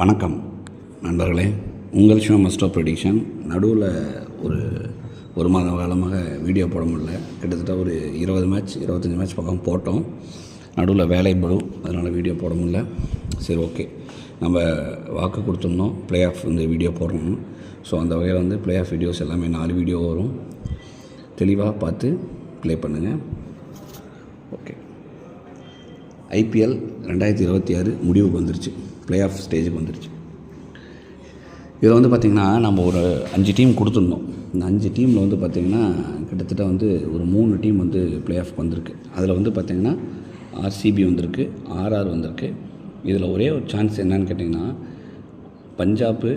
வணக்கம் நண்பர்களே, உங்கள் ஷோ மஸ்டோ ப்ரெடிக்ஷன். நடுவில் ஒரு மாத காலமாக வீடியோ போட முடியல. கிட்டத்தட்ட ஒரு 25 மேட்ச் பக்கம் போட்டோம். நடுவில் வேலை பளு, அதனால் வீடியோ போட முடியல. சரி, ஓகே, நம்ம வாக்கு கொடுத்துருந்தோம் ப்ளே ஆஃப் வீடியோ போடணும். ஸோ அந்த வகையில் ப்ளே ஆஃப் வீடியோஸ் எல்லாமே 4 வீடியோ வரும். தெளிவாக பார்த்து ப்ளே பண்ணுங்கள். ஓகே, ஐபிஎல் 2026 முடிவுக்கு வந்துருச்சு. ப்ளே ஆஃப் ஸ்டேஜுக்கு வந்துருச்சு. இதில் பார்த்திங்கன்னா நம்ம ஒரு 5 டீம் கொடுத்துருந்தோம். இந்த 5 டீமில் பார்த்திங்கன்னா கிட்டத்தட்ட ஒரு 3 டீம் ப்ளே ஆஃப்க்கு வந்திருக்கு. அதில் பார்த்திங்கன்னா ஆர்சிபி வந்திருக்கு, ஆர்ஆர் வந்திருக்கு. இதில் ஒரே ஒரு சான்ஸ் என்னன்னு கேட்டிங்கன்னா, பஞ்சாப்பு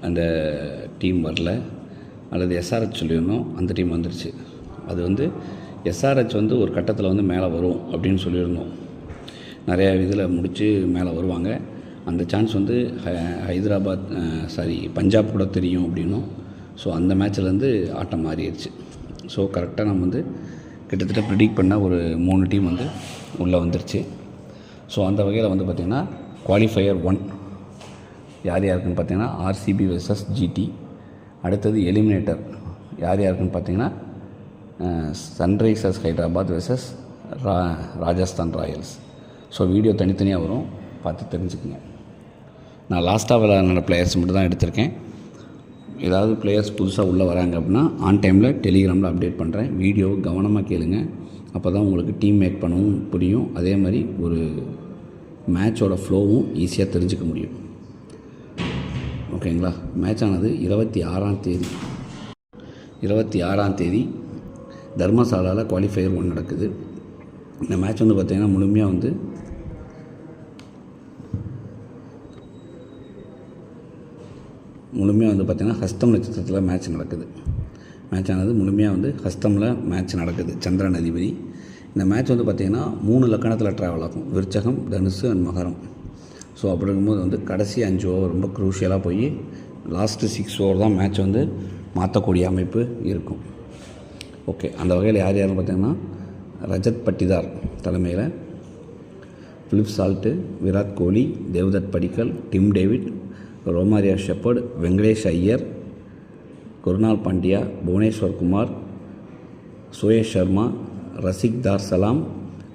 அந்த டீம் வரல, அல்லது எஸ்ஆர்ஹெச் சொல்லியிருந்தோம், அந்த டீம் வந்துருச்சு. அது எஸ்ஆர்ஹெச் ஒரு கட்டத்தில் மேலே வரும் அப்படின்னு சொல்லியிருந்தோம். நிறையா இதில் முடித்து மேலே வருவாங்க. அந்த சான்ஸ் பஞ்சாப் கூட தெரியும் அப்படின்னும். ஸோ அந்த மேட்ச்லேருந்து ஆட்டம் மாறிடுச்சு. ஸோ கரெக்டாக நம்ம கிட்டத்தட்ட ப்ரிடிக்ட் பண்ண ஒரு 3 டீம் உள்ளே வந்துருச்சு. ஸோ அந்த வகையில் பார்த்திங்கன்னா குவாலிஃபையர் 1 யார் யாருக்குன்னு பார்த்திங்கன்னா ஆர்சிபி வெர்சஸ் ஜிடி. அடுத்தது எலிமினேட்டர் யார் யாருக்குன்னு பார்த்திங்கன்னா Sunrisers Hyderabad versus Rajasthan Royals. So video தனித்தனியாக வரும், பார்த்து தெரிஞ்சுக்குங்க. நான் லாஸ்ட்டாக விளையாடுற பிளேயர்ஸ் மட்டும் தான் எடுத்திருக்கேன். ஏதாவது பிளேயர்ஸ் புதுசாக உள்ளே வராங்க அப்படின்னா ஆன் டைமில் டெலிகிராமில் அப்டேட் பண்ணுறேன். வீடியோ கவனமாக கேளுங்க, அப்போ தான் உங்களுக்கு டீம் மேக் பண்ணவும் புரியும். அதே மாதிரி ஒரு மேட்சோட ஃப்ளோவும் ஈஸியாக தெரிஞ்சுக்க முடியும். ஓகேங்களா? மேட்ச் ஆனது 26ஆம் தேதி தர்மசாலாவில் குவாலிஃபையர் 1 நடக்குது. இந்த மேட்ச் பார்த்திங்கன்னா முழுமையாக பார்த்திங்கன்னா ஹஸ்தம் நட்சத்திரத்தில் மேட்ச் நடக்குது. மேட்ச் ஆனது முழுமையாக ஹஸ்தமில் மேட்ச் நடக்குது, சந்திரன் அதிபதி. இந்த மேட்ச் பார்த்திங்கன்னா 3 லக்கணத்தில் ட்ராவல் ஆகும்: விருச்சகம், தனுசு அண்ட் மகரம். ஸோ அப்படி இருக்கும்போது கடைசி 5 ஓவர் ரொம்ப க்ரூஷியலாக போய் லாஸ்ட்டு 6 ஓவர் தான் மேட்ச் மாற்றக்கூடிய அமைப்பு இருக்கும். ஓகே, அந்த வகையில் யார் யாருன்னு பார்த்திங்கன்னா ரஜத் பட்டிதார் தலைமையில் Philip Salt, Virat Kohli, Devdutt Padikkal, Tim David, Romario Shepherd, Venkatesh Iyer, Krunal Pandya, Bhuvneshwar Kumar, Suyash Sharma, Rasikh Dar Salam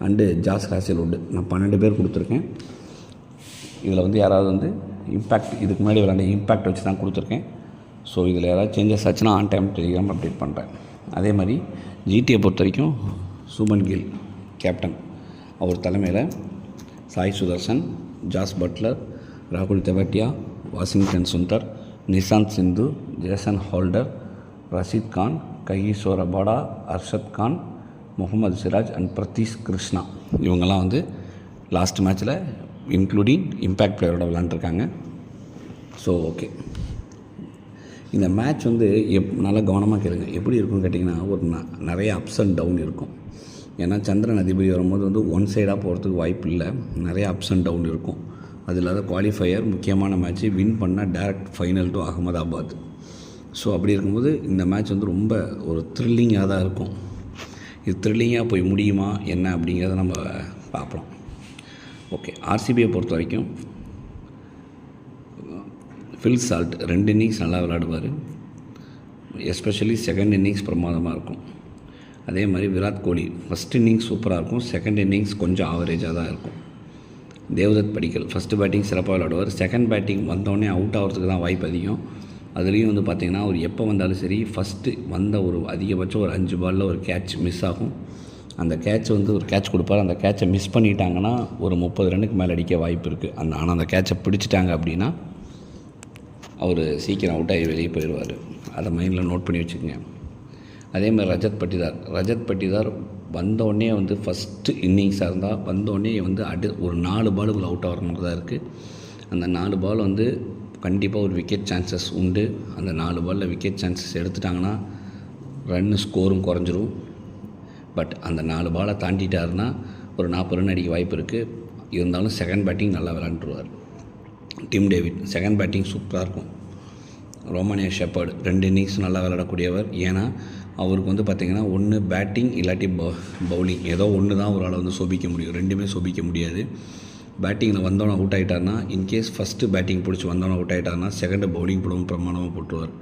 and jazz Hazlewood. நான் 12 பேர் கொடுத்துருக்கேன். இதில் யாராவது இம்பேக்ட் இதுக்கு முன்னாடி விளையாண்ட இம்பேக்ட் வச்சு தான் கொடுத்துருக்கேன். ஸோ இதில் யாராவது சேஞ்சஸ் ஆச்சுன்னா ஆன் டைம் டெலிகிராம் அப்டேட் பண்ணுறேன். அதே மாதிரி ஜிடியை பொறுத்த வரைக்கும் சுமன் கில் கேப்டன், அவர் தலைமையில் சாய் சுதர்சன், ஜாஸ் பட்லர், ராகுல் Tewatia, Washington Sundar, Nishanth Sindhu, Jason Holder, Rashid Khan, Kagiso Rabada, Arshad Khan, Mohammed Siraj and Prasidh Krishna. இவங்கெல்லாம் லாஸ்ட் மேட்ச்சில் இன்க்ளூடிங் இம்பேக்ட் பிளேயரோட விளாண்டுருக்காங்க. ஸோ ஓகே, இந்த மேட்ச் நல்லா கவனமாக கேளுங்க. எப்படி இருக்குன்னு கேட்டிங்கன்னா நிறைய அப்ஸ் அண்ட் டவுன் இருக்கும். ஏன்னா சந்திரன் அதிபதி வரும்போது ஒன் சைடாக போகிறதுக்கு வாய்ப்பு இல்லை, நிறைய அப்ஸ் அண்ட் டவுன் இருக்கும். அது இல்லாத குவாலிஃபையர் முக்கியமான மேட்ச்சு வின் பண்ணால் direct final to Ahmedabad. So அப்படி இருக்கும்போது இந்த மேட்ச் ரொம்ப ஒரு த்ரில்லிங்காக தான் இருக்கும். இது த்ரில்லிங்காக போய் முடியுமா என்ன அப்படிங்கிறத நம்ம பார்ப்போம். ஓகே, ஆர்சிபியை பொறுத்த வரைக்கும் ஃபில் சால்ட் 2 இன்னிங்ஸ் நல்லா விளையாடுவார். எஸ்பெஷலி செகண்ட் இன்னிங்ஸ் பிரமாதமாக இருக்கும். அதே மாதிரி விராட் கோலி ஃபஸ்ட் இன்னிங்ஸ் சூப்பராக இருக்கும், செகண்ட் இன்னிங்ஸ் கொஞ்சம் ஆவரேஜாக தான் இருக்கும். தேவ்தத் படிக்கல் ஃபஸ்ட்டு பேட்டிங் சிறப்பாக விளையாடுவார். செகண்ட் பேட்டிங் வந்தோடனே அவுட் ஆகிறதுக்கு தான் வாய்ப்பு அதிகம். அதுலேயும் பார்த்திங்கன்னா அவர் எப்போ வந்தாலும் சரி, ஃபஸ்ட்டு வந்த ஒரு அதிகபட்சம் ஒரு 5 பாலில் ஒரு கேட்ச் மிஸ் ஆகும். அந்த கேட்ச் ஒரு கேட்ச் கொடுப்பார். அந்த கேட்சை மிஸ் பண்ணிட்டாங்கன்னா ஒரு 30 ரன்னுக்கு மேலே அடிக்க வாய்ப்பு இருக்குது. ஆனால் அந்த கேட்சை பிடிச்சிட்டாங்க அப்படின்னா அவர் சீக்கிரம் அவுட் ஆகி வெளியே போயிடுவார். அதை மைண்டில் நோட் பண்ணி வச்சுக்கோங்க. அதே மாதிரி ரஜத் பட்டிதார் வந்தோடனே ஃபஸ்ட்டு இன்னிங்ஸாக இருந்தால் வந்தோடனே ஒரு 4 பாலுக்குள்ள அவுட் ஆகிற மாதிரி தான் இருக்குது. அந்த 4 பால் கண்டிப்பாக ஒரு விக்கெட் சான்சஸ் உண்டு. அந்த 4 பாலில் விக்கெட் சான்சஸ் எடுத்துட்டாங்கன்னா ரன்னு ஸ்கோரும் குறைஞ்சிரும். பட் அந்த 4 பாலை தாண்டிட்டாருன்னா ஒரு 40 ரன் அடிக்க வாய்ப்பு இருக்குது. இருந்தாலும் செகண்ட் பேட்டிங் நல்லா விளாண்டுருவார். டிம் டேவிட் செகண்ட் பேட்டிங் சூப்பராக இருக்கும். ரோமானியா ஷெப்பர்ட் 2 இன்னிங்ஸ் நல்லா விளையாடக்கூடியவர். ஏன்னா அவருக்கு பார்த்திங்கன்னா ஒன்று பேட்டிங் இல்லாட்டி பவுலிங், ஏதோ ஒன்று தான் அவரால் சோபிக்க முடியும். 2மே சோபிக்க முடியாது. பேட்டிங்கில் வந்தோன்னே அவுட் ஆகிட்டார்னா, இன்கேஸ் ஃபஸ்ட்டு பேட்டிங் பிடிச்சி வந்தோன்னே அவுட் ஆகிட்டார்னா செகண்டு பவுலிங் போடுவோம் பிரமாணமாக போட்டுருவார்.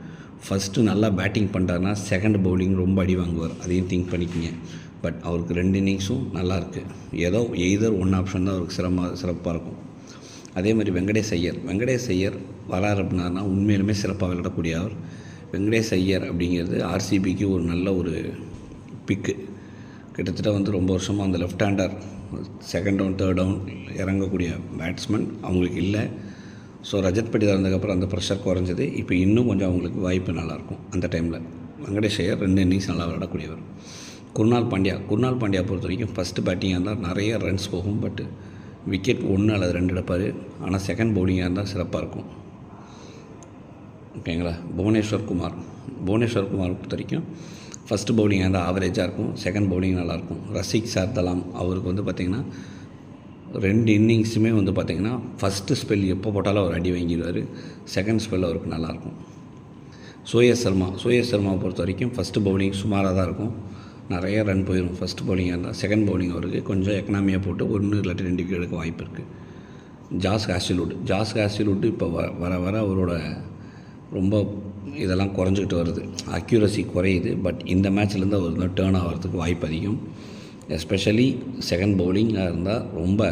ஃபஸ்ட்டு நல்லா பேட்டிங் பண்ணிட்டார்னா செகண்ட் பவுலிங் ரொம்ப அடி வாங்குவார். அதையும் திங்க் பண்ணிக்கிங்க. பட் அவருக்கு 2 இன்னிங்ஸும் நல்லாயிருக்கு. ஏதோ எய்தர் ஒன் ஆப்ஷன் தான் அவருக்கு சிறப்பாக இருக்கும். அதே மாதிரி வெங்கடேஷ் ஐயர் வரார் அப்படின்னா உண்மையிலுமே சிறப்பாக விளையாடக்கூடிய அவர். வெங்கடேஷ் ஐயர் அப்படிங்கிறது ஆர்சிபிக்கு ஒரு நல்ல ஒரு பிக்கு. கிட்டத்தட்ட ரொம்ப வருஷமாக அந்த left hander second down third down இறங்கக்கூடிய பேட்ஸ்மேன் அவங்களுக்கு இல்லை. ஸோ ரஜத் பட்டிதார் வந்ததுக்கப்புறம் அந்த ப்ரெஷர் குறைஞ்சது. இப்போ இன்னும் கொஞ்சம் அவங்களுக்கு வாய்ப்பு நல்லாயிருக்கும். அந்த டைமில் வெங்கடேஷ் ஐயர் 2 இன்னிங்ஸ் நல்லா விளையாடக்கூடியவர். குர்னால் பாண்டியா பொறுத்த வரைக்கும் ஃபஸ்ட்டு பேட்டிங்காக இருந்தால் நிறைய ரன்ஸ் போகும். பட் விக்கெட் 1 அல்லது 2 எடுப்பார். ஆனால் செகண்ட் பவுலிங்காக இருந்தால் சிறப்பாக இருக்கும். ஓகேங்களா. புவனேஸ்வர் குமார் பொறுத்த வரைக்கும் ஃபஸ்ட்டு பவுலிங்காக இருந்தால் ஆவரேஜாக இருக்கும். செகண்ட் பவுலிங் நல்லாயிருக்கும். ரசிக் சார்தலாம் அவருக்கு பார்த்திங்கன்னா 2 இன்னிங்ஸுமே பார்த்திங்கன்னா ஃபஸ்ட்டு ஸ்பெல் எப்போ போட்டாலும் அவர் அடி வாங்கிடுவார். செகண்ட் ஸ்பெல் அவருக்கு நல்லாயிருக்கும். சோயஸ் சர்மாவை பொறுத்த வரைக்கும் ஃபஸ்ட்டு பவுலிங் சுமாராக தான் இருக்கும். நிறைய ரன் போயிடும் ஃபஸ்ட் பவுலிங்காக இருந்தால். செகண்ட் பவுலிங் அவருக்கு கொஞ்சம் எக்கனாமியாக போட்டு 1 இல்லாட்டி 2 விக்கெட் எடுக்க வாய்ப்பு இருக்குது. ஜாஸ் ஹேசில்வுட் இப்போ வர அவரோட ரொம்ப இதெல்லாம் குறைஞ்சிக்கிட்டு வருது. அக்யூரசி குறையுது. பட் இந்த மேட்ச்லேருந்து அவர் டேர்ன் ஆகிறதுக்கு வாய்ப்பு அதிகம். எஸ்பெஷலி செகண்ட் பவுலிங்காக இருந்தால் ரொம்ப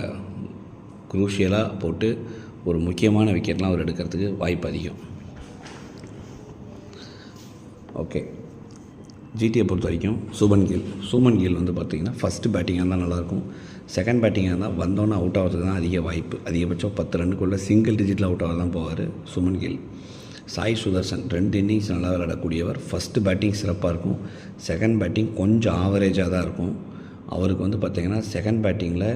குரூஷியலாக போட்டு ஒரு முக்கியமான விக்கெட்லாம் அவர் எடுக்கிறதுக்கு வாய்ப்பு அதிகம். ஓகே. ஜிடியை பொறுத்த வரைக்கும் சுமன் கில் பார்த்திங்கன்னா ஃபஸ்ட்டு பேட்டிங்காக இருந்தால் நல்லாயிருக்கும். செகண்ட் பேட்டிங்காக இருந்தால் வந்தோன்னே அவுட் ஆகிறதுக்கு தான் அதிக வாய்ப்பு. அதிகபட்சம் 10 ரன்னுக்குள்ளே சிங்கிள் டிஜிட்டில் அவுட் ஆக தான் போவார் சுமன் கில். சாய் சுதர்சன் 2 இன்னிங்ஸ் நல்லா விளையாடக்கூடியவர். ஃபஸ்ட்டு பேட்டிங் சிறப்பாக இருக்கும். செகண்ட் பேட்டிங் கொஞ்சம் ஆவரேஜாக தான் இருக்கும். அவருக்கு பார்த்திங்கன்னா செகண்ட் பேட்டிங்கில்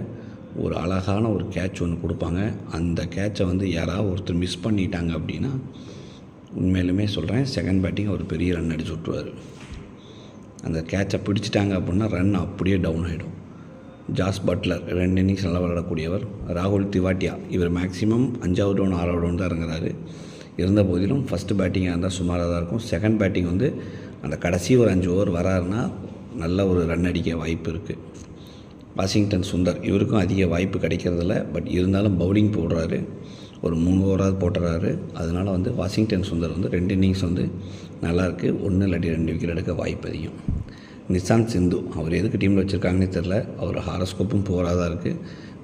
ஒரு அழகான ஒரு கேட்ச் ஒன்று கொடுப்பாங்க. அந்த கேட்சை யாராவது ஒருத்தர் மிஸ் பண்ணிட்டாங்க அப்படின்னா உண்மையிலுமே சொல்கிறேன் செகண்ட் பேட்டிங் அவர் பெரிய ரன் அடிச்சு விட்ருவார். அந்த கேட்சை பிடிச்சிட்டாங்க அப்படின்னா ரன் அப்படியே டவுன் ஆகிடும். ஜாஸ் பட்லர் 2 இன்னிங்ஸ் நல்லா விளையாடக்கூடியவர். ராகுல் திவாட்டியா இவர் மேக்ஸிமம் 5வது டவுன் 6வது டவுன் தான் இறங்குறாரு. இருந்த போதிலும் ஃபஸ்ட்டு பேட்டிங்காக இருந்தால் சுமாராக தான் இருக்கும். செகண்ட் பேட்டிங் அந்த கடைசி ஒரு 5 ஓவர் வராருன்னா நல்ல ஒரு ரன் அடிக்க வாய்ப்பு இருக்குது. வாஷிங்டன் சுந்தர் இவருக்கும் அதிக வாய்ப்பு கிடைக்கிறதில்ல. பட் இருந்தாலும் பவுலிங் போடுறாரு. ஒரு 3 ஓவராவது போட்டுறாரு. அதனால் வாஷிங்டன் சுந்தர் 2 இன்னிங்ஸ் நல்லாயிருக்கு. 1 இல்லாட்டி 2 விக்கெட் எடுக்க வாய்ப்பு அதிகம். நிஷாந்த் சிந்து அவர் எதுக்கு டீமில் வச்சுருக்காங்கன்னே தெரில. அவர் ஹாரஸ்கோப்பும் போராதான் இருக்குது.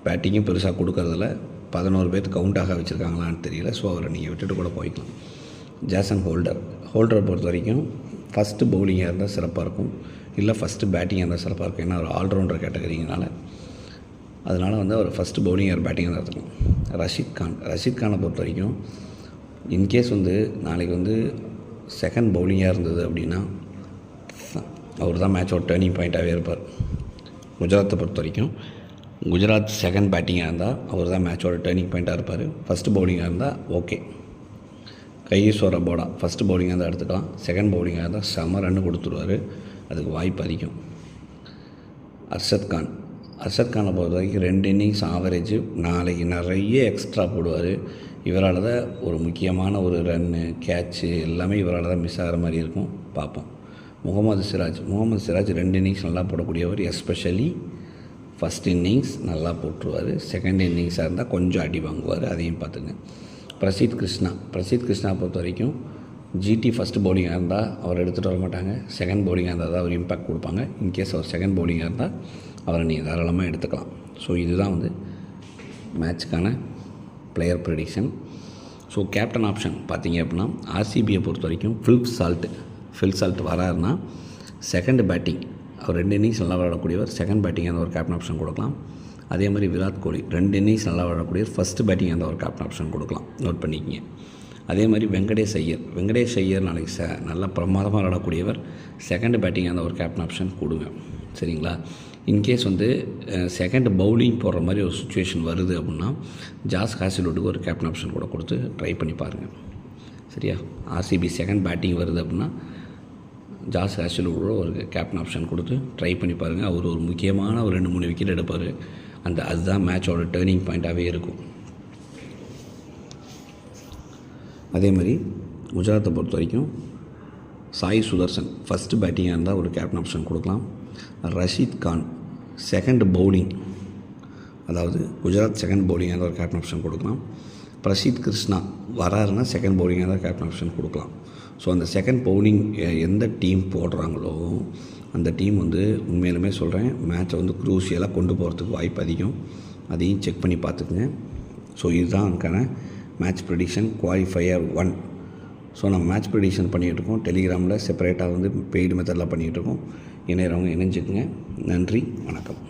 பேட்டிங்கும் பெருசாக கொடுக்கறதில்ல. 11 பேர்த்து கவுண்டாக வச்சுருக்காங்களான்னு தெரியல. ஸோ அவரை நீங்கள் விட்டுட்டு கூட போய்க்கலாம். ஜேசன் ஹோல்டரை பொறுத்த வரைக்கும் ஃபஸ்ட்டு பவுலிங்காக இருந்தால் சிறப்பாக இருக்கும். இல்லை ஃபஸ்ட்டு பேட்டிங்காக இருந்தால் சிறப்பாக இருக்கும். ஏன்னா அவர் ஆல்ரவுண்டர் கேட்டகரிங்கனால அதனால் அவர் ஃபஸ்ட்டு பவுலிங் பேட்டிங்காக தான் இருக்கும். ரஷீத் கானை பொறுத்த வரைக்கும் இன்கேஸ் நாளைக்கு செகண்ட் பவுலிங்காக இருந்தது அப்படின்னா அவர் தான் மேட்சோட டேர்னிங் பாயிண்ட்டாகவே இருப்பார். குஜராத்தை பொறுத்த வரைக்கும் குஜராத் செகண்ட் பேட்டிங்காக இருந்தால் அவர் தான் மேட்சோட டேர்னிங் பாயிண்ட்டாக இருப்பார். ஃபஸ்ட்டு பவுலிங்காக இருந்தால் ஓகே. கையீஸ்வர போடா ஃபஸ்ட்டு பவுலிங்காக இருந்தால் எடுத்துக்கலாம். செகண்ட் பவுலிங்காக இருந்தால் செம ரன்னு கொடுத்துருவார். அதுக்கு வாய்ப்பு அதிகம். அர்ஷத் கானை பொறுத்த வரைக்கும் 2 இன்னிங்ஸ் ஆவரேஜ். நாளைக்கு நிறைய எக்ஸ்ட்ரா போடுவார். இவரால் தான் ஒரு முக்கியமான ஒரு ரன்னு கேட்சு எல்லாமே இவரால் தான் மிஸ் ஆகிற மாதிரி இருக்கும். பார்ப்போம். முகமது சிராஜ் 2 இன்னிங்ஸ் நல்லா போடக்கூடியவர். எஸ்பெஷலி ஃபஸ்ட் இன்னிங்ஸ் நல்லா போட்டுருவார். செகண்ட் இன்னிங்ஸாக இருந்தால் கொஞ்சம் அடி வாங்குவார். அதையும் பார்த்துங்க. பிரசித் கிருஷ்ணா பொறுத்த வரைக்கும் ஜிடி ஃபஸ்ட்டு பவுலிங்காக இருந்தால் அவர் எடுத்துகிட்டு வர மாட்டாங்க. செகண்ட் பவுலிங்காக இருந்தால் தான் அவர் இம்பேக்ட் கொடுப்பாங்க. இன்கேஸ் அவர் செகண்ட் பவுலிங்காக இருந்தால் அவரை நீங்கள் தாராளமாக எடுத்துக்கலாம். ஸோ இதுதான் மேட்ச்சுக்கான player prediction. So captain option பார்த்தீங்க அப்படின்னா ஆர்சிபியை பொறுத்த வரைக்கும் ஃபில் சால்ட் வராருன்னா செகண்ட் பேட்டிங் அவர் 2 இன்னிங்ஸ் நல்லா விளையாடக்கூடியவர். செகண்ட் பேட்டிங்காக அந்த ஒரு கேப்டன் ஆப்ஷன் கொடுக்கலாம். அதே மாதிரி விராட் கோலி 2 இன்னிங்ஸ் நல்லா விளையாடக்கூடியவர். ஃபஸ்ட்டு பேட்டிங்காக அந்த ஒரு கேப்டன் ஆப்ஷன் கொடுக்கலாம். நோட் பண்ணிக்கிங்க. அதே மாதிரி வெங்கடேஷ் ஐயர் நாளைக்கு நல்லா பிரமாதமாக விளையாடக்கூடியவர். செகண்ட் பேட்டிங்காக அந்த ஒரு கேப்டன் ஆப்ஷன் கொடுங்க. சரிங்களா. இன்கேஸ் செகண்ட் பவுலிங் போடுற மாதிரி ஒரு சுச்சுவேஷன் வருது அப்படின்னா ஜாஸ் ஹேசில்வுட்டுக்கு ஒரு கேப்டன் ஆப்ஷன் கூட கொடுத்து ட்ரை பண்ணி பாருங்கள். சரியா. ஆர்சிபி செகண்ட் பேட்டிங் வருது அப்படின்னா ஜாஸ் ஹேசில்வுட்டோட ஒரு கேப்டன் ஆப்ஷன் கொடுத்து ட்ரை பண்ணி பாருங்கள். அவர் ஒரு முக்கியமான ஒரு 2-3 விக்கெட் எடுப்பார். அதுதான் மேட்சோட டேர்னிங் பாயிண்ட்டாகவே இருக்கும். அதே மாதிரி குஜராத்தை பொறுத்த வரைக்கும் சாய் சுதர்சன் ஃபஸ்ட்டு பேட்டிங்காக இருந்தால் ஒரு கேப்டன் ஆப்ஷன் கொடுக்கலாம். ரஷீத் கான் செகண்ட் பவுலிங் அதாவது குஜராத் செகண்ட் பவுலிங்காக ஒரு கேப்டன் ஆப்ஷன் கொடுக்கலாம். பிரசித் கிருஷ்ணா வராருன்னா செகண்ட் பவுலிங்காக தான் கேப்டன் ஆப்ஷன் கொடுக்கலாம். ஸோ அந்த செகண்ட் பவுலிங் எந்த டீம் போடுறாங்களோ அந்த டீம் வந்து உண்மையிலுமே சொல்கிறேன் மேட்சை வந்து க்ரூஷியலாக கொண்டு போகிறதுக்கு வாய்ப்பு அதிகம். அதையும் செக் பண்ணி பார்த்துக்குங்க. ஸோ இதுதான் அதுக்கான மேட்ச் ப்ரெடிக்ஷன் குவாலிஃபையர் 1. ஸோ நம்ம மேட்ச் ப்ரெடிக்ஷன் பண்ணிகிட்ருக்கோம். டெலிகிராமில் செப்பரேட்டாக வந்து பெய்டு மெத்தடில் பண்ணிகிட்ருக்கோம். இணையறவங்க இணைஞ்சிக்குங்க. நன்றி, வணக்கம்.